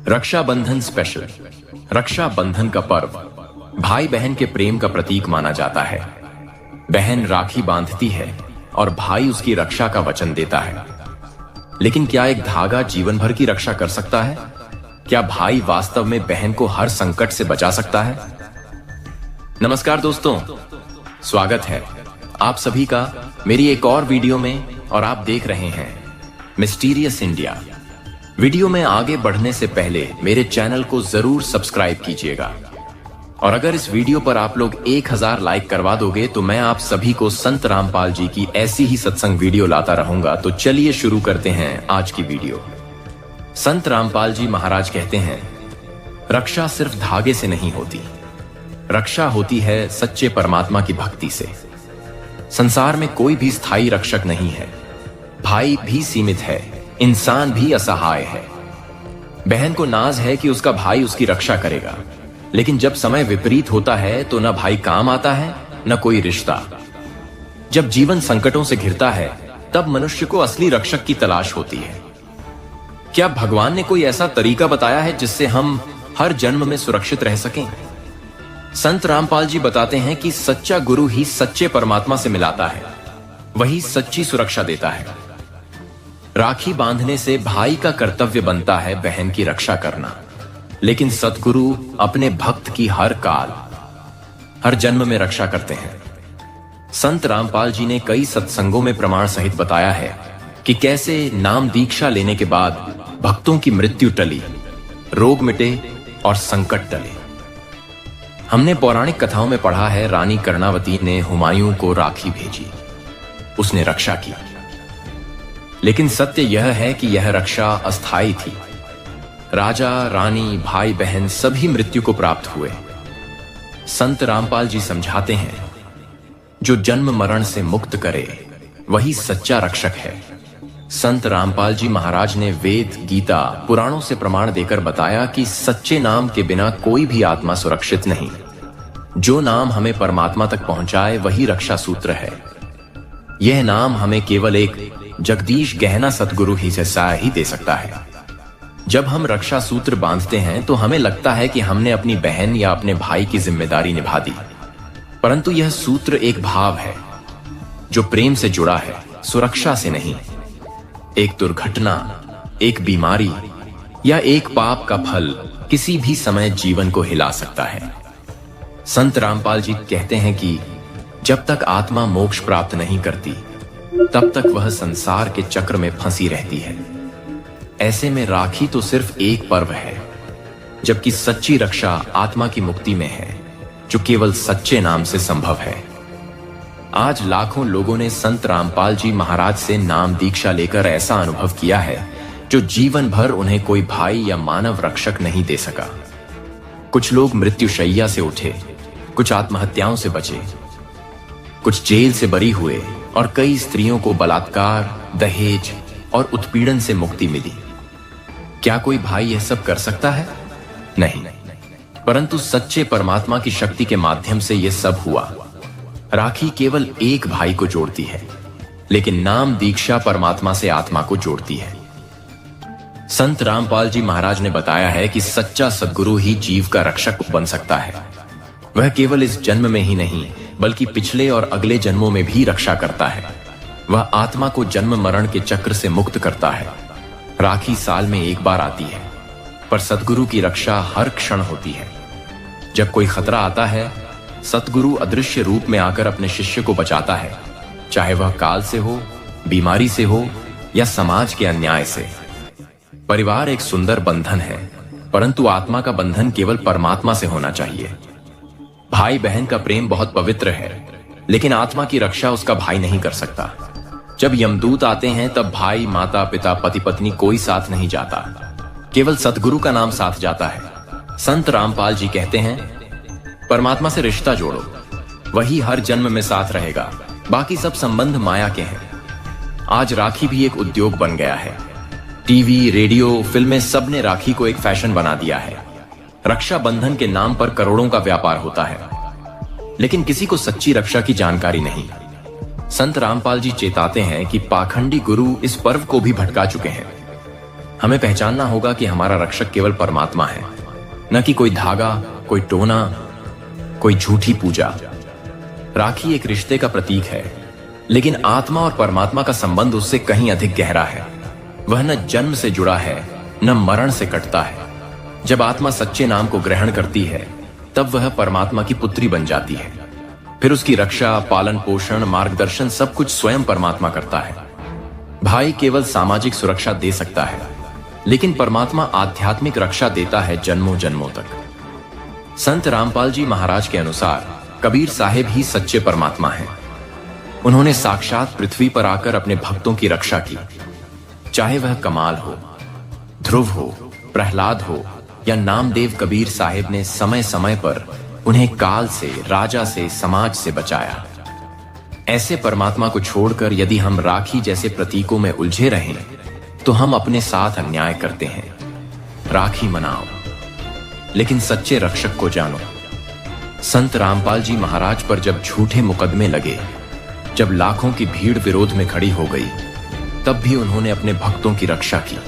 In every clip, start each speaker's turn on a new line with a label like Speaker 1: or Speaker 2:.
Speaker 1: Rakshabandhan special. Rakshabandhan का पर्व भाई बहन के प्रेम का प्रतीक माना जाता है। बहन राखी बांधती है और भाई उसकी रक्षा का वचन देता है। लेकिन क्या एक धागा जीवन भर की रक्षा कर सकता है? क्या भाई वास्तव में बहन को हर संकट से बचा सकता है? नमस्कार दोस्तों, स्वागत है आप सभी का मेरी एक और वीडियो में और आप देख रहे हैं मिस्टीरियस इंडिया। वीडियो में आगे बढ़ने से पहले मेरे चैनल को जरूर सब्सक्राइब कीजिएगा और अगर इस वीडियो पर आप लोग 1000 लाइक करवा दोगे तो मैं आप सभी को संत रामपाल जी की ऐसी ही सत्संग वीडियो लाता रहूंगा। तो चलिए शुरू करते हैं आज की वीडियो। संत रामपाल जी महाराज कहते हैं, रक्षा सिर्फ धागे से नहीं होती, रक्षा होती है सच्चे परमात्मा की भक्ति से। संसार में कोई भी स्थायी रक्षक नहीं है। भाई भी सीमित है, इंसान भी असहाय है। बहन को नाज है कि उसका भाई उसकी रक्षा करेगा, लेकिन जब समय विपरीत होता है तो न भाई काम आता है न कोई रिश्ता। जब जीवन संकटों से घिरता है तब मनुष्य को असली रक्षक की तलाश होती है। क्या भगवान ने कोई ऐसा तरीका बताया है जिससे हम हर जन्म में सुरक्षित रह सकें? संत रामपाल जी बताते हैं कि सच्चा गुरु ही सच्चे परमात्मा से मिलाता है, वही सच्ची सुरक्षा देता है। राखी बांधने से भाई का कर्तव्य बनता है बहन की रक्षा करना, लेकिन सतगुरु अपने भक्त की हर काल हर जन्म में रक्षा करते हैं। संत रामपाल जी ने कई सत्संगों में प्रमाण सहित बताया है कि कैसे नाम दीक्षा लेने के बाद भक्तों की मृत्यु टली, रोग मिटे और संकट टले। हमने पौराणिक कथाओं में पढ़ा है, रानी कर्णावती ने हुमायूं को राखी भेजी, उसने रक्षा की। लेकिन सत्य यह है कि यह रक्षा अस्थायी थी। राजा, रानी, भाई बहन सभी मृत्यु को प्राप्त हुए। संत रामपाल जी समझाते हैं, जो जन्म मरण से मुक्त करे वही सच्चा रक्षक है। संत रामपाल जी महाराज ने वेद, गीता, पुराणों से प्रमाण देकर बताया कि सच्चे नाम के बिना कोई भी आत्मा सुरक्षित नहीं। जो नाम हमें परमात्मा तक पहुंचाए वही रक्षा सूत्र है। यह नाम हमें केवल एक जगदीश गहना सतगुरु ही से सहाय ही दे सकता है। जब हम रक्षा सूत्र बांधते हैं तो हमें लगता है कि हमने अपनी बहन या अपने भाई की जिम्मेदारी निभा दी, परंतु यह सूत्र एक भाव है जो प्रेम से जुड़ा है, सुरक्षा से नहीं। एक दुर्घटना, एक बीमारी या एक पाप का फल किसी भी समय जीवन को हिला सकता है। संत रामपाल जी कहते हैं कि जब तक आत्मा मोक्ष प्राप्त नहीं करती तब तक वह संसार के चक्र में फंसी रहती है। ऐसे में राखी तो सिर्फ एक पर्व है, जबकि सच्ची रक्षा आत्मा की मुक्ति में है, जो केवल सच्चे नाम से संभव है। आज लाखों लोगों ने संत रामपाल जी महाराज से नाम दीक्षा लेकर ऐसा अनुभव किया है जो जीवन भर उन्हें कोई भाई या मानव रक्षक नहीं दे सका। कुछ लोग मृत्युशैया से उठे, कुछ आत्महत्याओं से बचे, कुछ जेल से बरी हुए और कई स्त्रियों को बलात्कार, दहेज और उत्पीड़न से मुक्ति मिली। क्या कोई भाई यह सब कर सकता है? नहीं, परंतु सच्चे परमात्मा की शक्ति के माध्यम से यह सब हुआ। राखी केवल एक भाई को जोड़ती है, लेकिन नाम दीक्षा परमात्मा से आत्मा को जोड़ती है। संत रामपाल जी महाराज ने बताया है कि सच्चा सद्गुरु ही जीव का रक्षक बन सकता है। वह केवल इस जन्म में ही नहीं बल्कि पिछले और अगले जन्मों में भी रक्षा करता है। वह आत्मा को जन्म मरण के चक्र से मुक्त करता है। राखी साल में एक बार आती है, पर सतगुरु की रक्षा हर क्षण होती है। जब कोई खतरा आता है, सतगुरु अदृश्य रूप में आकर अपने शिष्य को बचाता है, चाहे वह काल से हो, बीमारी से हो या समाज के अन्याय से। परिवार एक सुंदर बंधन है, परंतु आत्मा का बंधन केवल परमात्मा से होना चाहिए। भाई बहन का प्रेम बहुत पवित्र है, लेकिन आत्मा की रक्षा उसका भाई नहीं कर सकता। जब यमदूत आते हैं तब भाई, माता पिता, पति पत्नी कोई साथ नहीं जाता, केवल सतगुरु का नाम साथ जाता है। संत रामपाल जी कहते हैं, परमात्मा से रिश्ता जोड़ो, वही हर जन्म में साथ रहेगा, बाकी सब संबंध माया के हैं। आज राखी भी एक उद्योग बन गया है। टीवी, रेडियो, फिल्में सबने राखी को एक फैशन बना दिया है। रक्षाबंधन के नाम पर करोड़ों का व्यापार होता है, लेकिन किसी को सच्ची रक्षा की जानकारी नहीं। संत रामपाल जी चेताते हैं कि पाखंडी गुरु इस पर्व को भी भटका चुके हैं। हमें पहचानना होगा कि हमारा रक्षक केवल परमात्मा है, न कि कोई धागा, कोई टोना, कोई झूठी पूजा। राखी एक रिश्ते का प्रतीक है, लेकिन आत्मा और परमात्मा का संबंध उससे कहीं अधिक गहरा है। वह न जन्म से जुड़ा है, न मरण से कटता है। जब आत्मा सच्चे नाम को ग्रहण करती है, तब वह परमात्मा की पुत्री बन जाती है। फिर उसकी रक्षा, पालन पोषण, मार्गदर्शन सब कुछ स्वयं परमात्मा करता है। भाई केवल सामाजिक सुरक्षा दे सकता है, लेकिन परमात्मा आध्यात्मिक रक्षा देता है जन्मों जन्मों तक। संत रामपाल जी महाराज के अनुसार कबीर साहिब ही सच्चे परमात्मा हैं। उन्होंने साक्षात पृथ्वी पर आकर अपने भक्तों की रक्षा की। चाहे वह कमाल हो, ध्रुव हो, प्रहलाद हो या नामदेव, कबीर साहिब ने समय समय पर उन्हें काल से, राजा से, समाज से बचाया। ऐसे परमात्मा को छोड़कर यदि हम राखी जैसे प्रतीकों में उलझे रहें, तो हम अपने साथ अन्याय करते हैं। राखी मनाओ, लेकिन सच्चे रक्षक को जानो। संत रामपाल जी महाराज पर जब झूठे मुकदमे लगे, जब लाखों की भीड़ विरोध में खड़ी हो गई, तब भी उन्होंने अपने भक्तों की रक्षा की।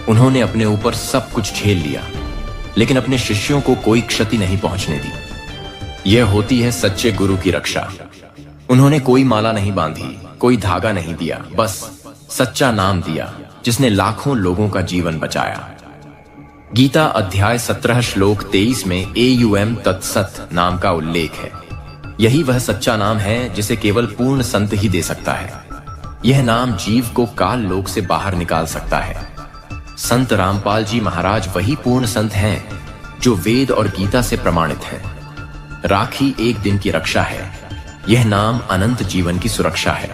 Speaker 1: उन्होंने अपने ऊपर सब कुछ झेल लिया, लेकिन अपने शिष्यों को कोई क्षति नहीं पहुंचने दी। यह होती है सच्चे गुरु की रक्षा। उन्होंने कोई माला नहीं बांधी, कोई धागा नहीं दिया, बस सच्चा नाम दिया, जिसने लाखों लोगों का जीवन बचाया। गीता अध्याय 17 श्लोक 23 में AUM तत्सत नाम का उल्लेख है। यही वह सच्चा नाम है जिसे केवल पूर्ण संत ही दे सकता है। यह नाम जीव को काल लोक से बाहर निकाल सकता है। संत रामपाल जी महाराज वही पूर्ण संत हैं जो वेद और गीता से प्रमाणित हैं। राखी एक दिन की रक्षा है, यह नाम अनंत जीवन की सुरक्षा है।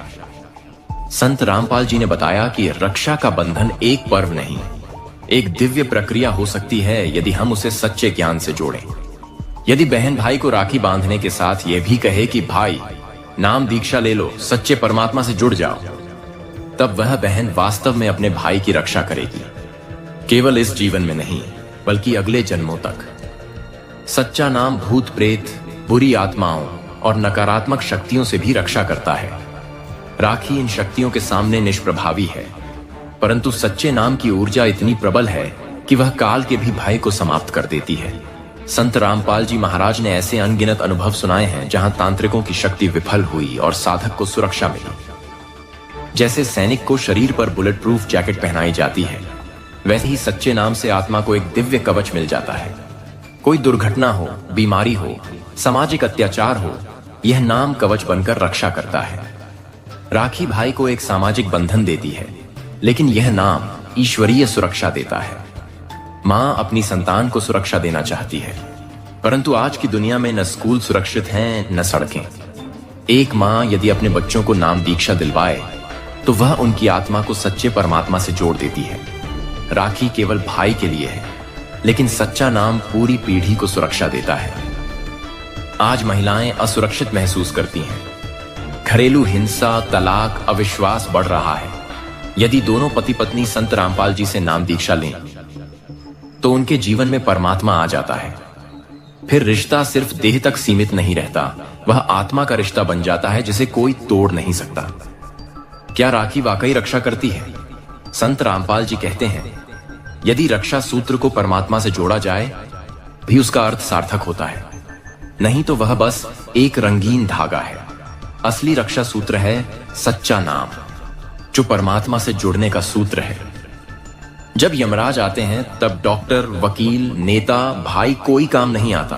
Speaker 1: संत रामपाल जी ने बताया कि रक्षा का बंधन एक पर्व नहीं, एक दिव्य प्रक्रिया हो सकती है यदि हम उसे सच्चे ज्ञान से जोड़ें। यदि बहन भाई को राखी बांधने के साथ यह भी कहे कि भाई नाम दीक्षा ले लो, सच्चे परमात्मा से जुड़ जाओ, तब वह बहन वास्तव में अपने भाई की रक्षा करेगी, केवल इस जीवन में नहीं बल्कि अगले जन्मों तक। सच्चा नाम भूत प्रेत, बुरी आत्माओं और नकारात्मक शक्तियों से भी रक्षा करता है। राखी इन शक्तियों के सामने निष्प्रभावी है, परंतु सच्चे नाम की ऊर्जा इतनी प्रबल है कि वह काल के भी भय को समाप्त कर देती है। संत रामपाल जी महाराज ने ऐसे अनगिनत अनुभव सुनाए हैं जहां तांत्रिकों की शक्ति विफल हुई और साधक को सुरक्षा मिली। जैसे सैनिक को शरीर पर बुलेट प्रूफ जैकेट पहनाई जाती है, वैसे ही सच्चे नाम से आत्मा को एक दिव्य कवच मिल जाता है। कोई दुर्घटना हो, बीमारी हो, सामाजिक अत्याचार हो, यह नाम कवच बनकर रक्षा करता है। राखी भाई को एक सामाजिक बंधन देती है, लेकिन यह नाम ईश्वरीय सुरक्षा देता है। मां अपनी संतान को सुरक्षा देना चाहती है, परंतु आज की दुनिया में न स्कूल सुरक्षित हैं, न सड़कें। एक मां यदि अपने बच्चों को नाम दीक्षा दिलवाए, तो वह उनकी आत्मा को सच्चे परमात्मा से जोड़ देती है। राखी केवल भाई के लिए है, लेकिन सच्चा नाम पूरी पीढ़ी को सुरक्षा देता है। आज महिलाएं असुरक्षित महसूस करती हैं। घरेलू हिंसा, तलाक, अविश्वास बढ़ रहा है। यदि दोनों पति पत्नी संत रामपाल जी से नाम दीक्षा लें, तो उनके जीवन में परमात्मा आ जाता है। फिर रिश्ता सिर्फ देह तक सीमित नहीं रहता, वह आत्मा का रिश्ता बन जाता है जिसे कोई तोड़ नहीं सकता। क्या राखी वाकई रक्षा करती है? संत रामपाल जी कहते हैं, यदि रक्षा सूत्र को परमात्मा से जोड़ा जाए भी उसका अर्थ सार्थक होता है, नहीं तो वह बस एक रंगीन धागा है। असली रक्षा सूत्र है सच्चा नाम, जो परमात्मा से जुड़ने का सूत्र है। जब यमराज आते हैं, तब डॉक्टर, वकील, नेता, भाई कोई काम नहीं आता।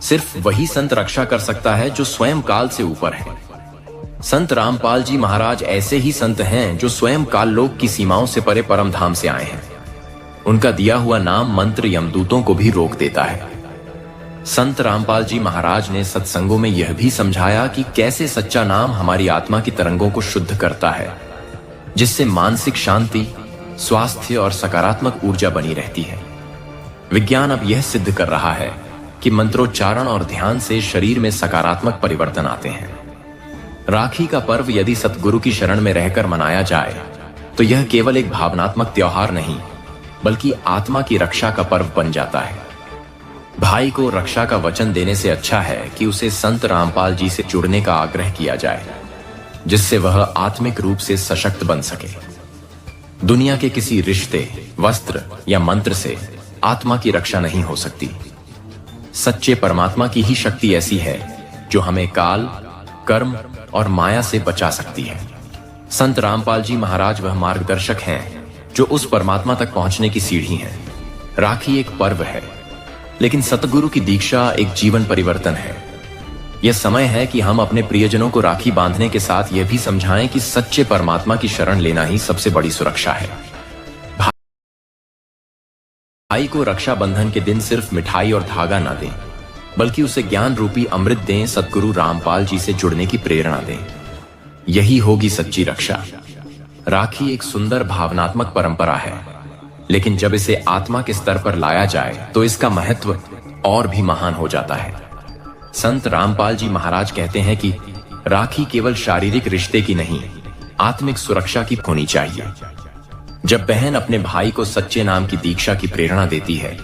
Speaker 1: सिर्फ वही संत रक्षा कर सकता है जो स्वयं काल से ऊपर है। संत रामपाल जी महाराज ऐसे ही संत हैं जो स्वयं काल लोक की सीमाओं से परे परम धाम से आए हैं। उनका दिया हुआ नाम मंत्र यमदूतों को भी रोक देता है। संत रामपाल जी महाराज ने सत्संगों में यह भी समझाया कि कैसे सच्चा नाम हमारी आत्मा की तरंगों को शुद्ध करता है, जिससे मानसिक शांति, स्वास्थ्य और सकारात्मक ऊर्जा बनी रहती है। विज्ञान अब यह सिद्ध कर रहा है कि मंत्रोच्चारण और ध्यान से शरीर में सकारात्मक परिवर्तन आते हैं। राखी का पर्व यदि सतगुरु की शरण में रहकर मनाया जाए, तो यह केवल एक भावनात्मक त्योहार नहीं, बल्कि आत्मा की रक्षा का पर्व बन जाता है। भाई को रक्षा का वचन देने से अच्छा है कि उसे संत रामपाल जी से जुड़ने का आग्रह किया जाए, जिससे वह आत्मिक रूप से सशक्त बन सके। दुनिया के किसी रिश्ते, वस्त्र या मंत्र से आत्मा की रक्षा नहीं हो सकती। सच्चे परमात्मा की ही शक्ति ऐसी है जो हमें काल, कर्म और माया से बचा सकती है। संत रामपाल जी महाराज वह मार्गदर्शक हैं जो उस परमात्मा तक पहुंचने की सीढ़ी हैं। राखी एक पर्व है, लेकिन सतगुरु की दीक्षा एक जीवन परिवर्तन है। यह समय है कि हम अपने प्रियजनों को राखी बांधने के साथ यह भी समझाएं कि सच्चे परमात्मा की शरण लेना ही सबसे बड़ी सुरक्षा है। भाई को रक्षाबंधन के दिन सिर्फ मिठाई और धागा ना दें, बल्कि उसे ज्ञान रूपी अमृत दें, सतगुरु रामपाल जी से जुड़ने की प्रेरणा दें। यही होगी सच्ची रक्षा। राखी एक सुंदर भावनात्मक परंपरा है, लेकिन जब इसे आत्मा के स्तर पर लाया जाए तो इसका महत्व और भी महान हो जाता है। संत रामपाल जी महाराज कहते हैं कि राखी केवल शारीरिक रिश्ते की नहीं, आत्मिक सुरक्षा की होनी चाहिए। जब बहन अपने भाई को सच्चे नाम की दीक्षा की प्रेरणा देती है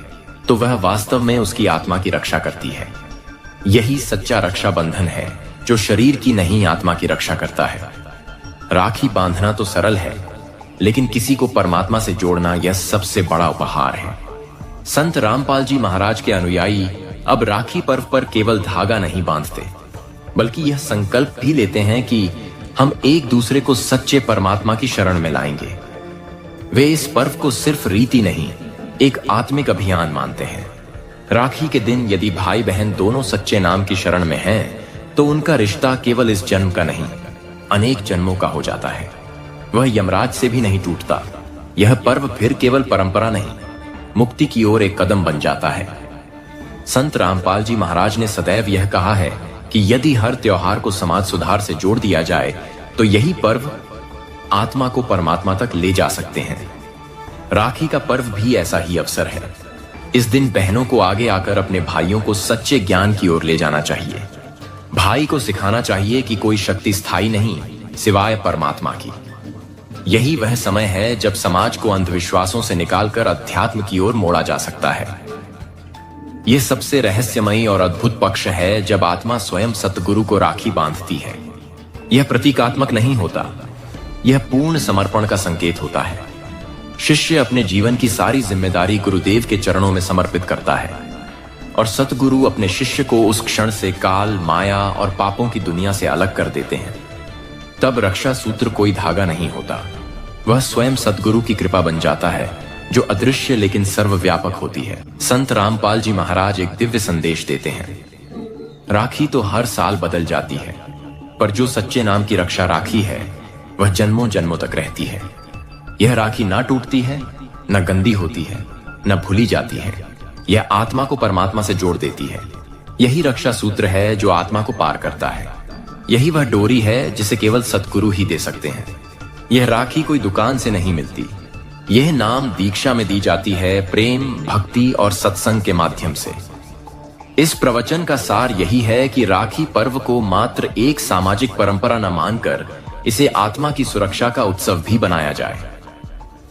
Speaker 1: तो वह वास्तव में उसकी आत्मा की रक्षा करती है। यही सच्चा रक्षाबंधन है जो शरीर की नहीं, आत्मा की रक्षा करता है। राखी बांधना तो सरल है, लेकिन किसी को परमात्मा से जोड़ना यह सबसे बड़ा उपहार है। संत रामपाल जी महाराज के अनुयायी अब राखी पर्व पर केवल धागा नहीं बांधते, बल्कि यह संकल्प भी लेते हैं कि हम एक दूसरे को सच्चे परमात्मा की शरण में लाएंगे। वे इस पर्व को सिर्फ रीति नहीं, एक आत्मिक अभियान मानते हैं। राखी के दिन यदि भाई बहन दोनों सच्चे नाम की शरण में हैं, तो उनका रिश्ता केवल इस जन्म का नहीं, अनेक जन्मों का हो जाता है। वह यमराज से भी नहीं टूटता। यह पर्व फिर केवल परंपरा नहीं, मुक्ति की ओर एक कदम बन जाता है। संत रामपाल जी महाराज ने सदैव यह कहा है कि यदि हर त्योहार को समाज सुधार से जोड़ दिया जाए तो यही पर्व आत्मा को परमात्मा तक ले जा सकते हैं। राखी का पर्व भी ऐसा ही अवसर है। इस दिन बहनों को आगे आकर अपने भाइयों को सच्चे ज्ञान की ओर ले जाना चाहिए। भाई को सिखाना चाहिए कि कोई शक्ति स्थायी नहीं सिवाय परमात्मा की। यही वह समय है जब समाज को अंधविश्वासों से निकालकर अध्यात्म की ओर मोड़ा जा सकता है। यह सबसे रहस्यमयी और अद्भुत पक्ष है जब आत्मा स्वयं सतगुरु को राखी बांधती है। यह प्रतीकात्मक नहीं होता, यह पूर्ण समर्पण का संकेत होता है। शिष्य अपने जीवन की सारी जिम्मेदारी गुरुदेव के चरणों में समर्पित करता है और सतगुरु अपने शिष्य को उस क्षण से काल, माया और पापों की दुनिया से अलग कर देते हैं। तब रक्षा सूत्र कोई धागा नहीं होता, वह स्वयं सतगुरु की कृपा बन जाता है जो अदृश्य लेकिन सर्वव्यापक होती है। संत रामपाल जी महाराज एक दिव्य संदेश देते हैं। राखी तो हर साल बदल जाती है, पर जो सच्चे नाम की रक्षा राखी है वह जन्मों जन्मों तक रहती है। यह राखी ना टूटती है, न गंदी होती है, न भूली जाती है। यह आत्मा को परमात्मा से जोड़ देती है। यही रक्षा सूत्र है जो आत्मा को पार करता है। यही वह डोरी है जिसे केवल सतगुरु ही दे सकते हैं। यह राखी कोई दुकान से नहीं मिलती। यह नाम दीक्षा में दी जाती है, प्रेम, भक्ति और सत्संग के माध्यम से। इस प्रवचन का सार यही है कि राखी पर्व को मात्र एक सामाजिक परंपरा न मानकर इसे आत्मा की सुरक्षा का उत्सव भी बनाया जाए।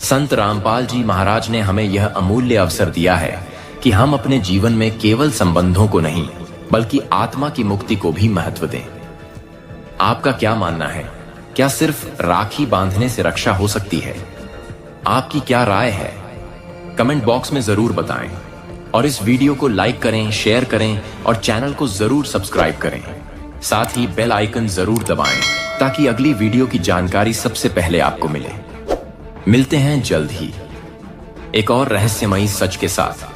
Speaker 1: संत रामपाल जी महाराज ने हमें यह अमूल्य अवसर दिया है कि हम अपने जीवन में केवल संबंधों को नहीं, बल्कि आत्मा की मुक्ति को भी महत्व दें। आपका क्या मानना है? क्या सिर्फ राखी बांधने से रक्षा हो सकती है? आपकी क्या राय है? कमेंट बॉक्स में जरूर बताएं और इस वीडियो को लाइक करें, शेयर करें और चैनल को जरूर सब्सक्राइब करें। साथ ही बेल आइकन जरूर दबाएं ताकि अगली वीडियो की जानकारी सबसे पहले आपको मिले। मिलते हैं जल्द ही एक और रहस्यमयी सच के साथ।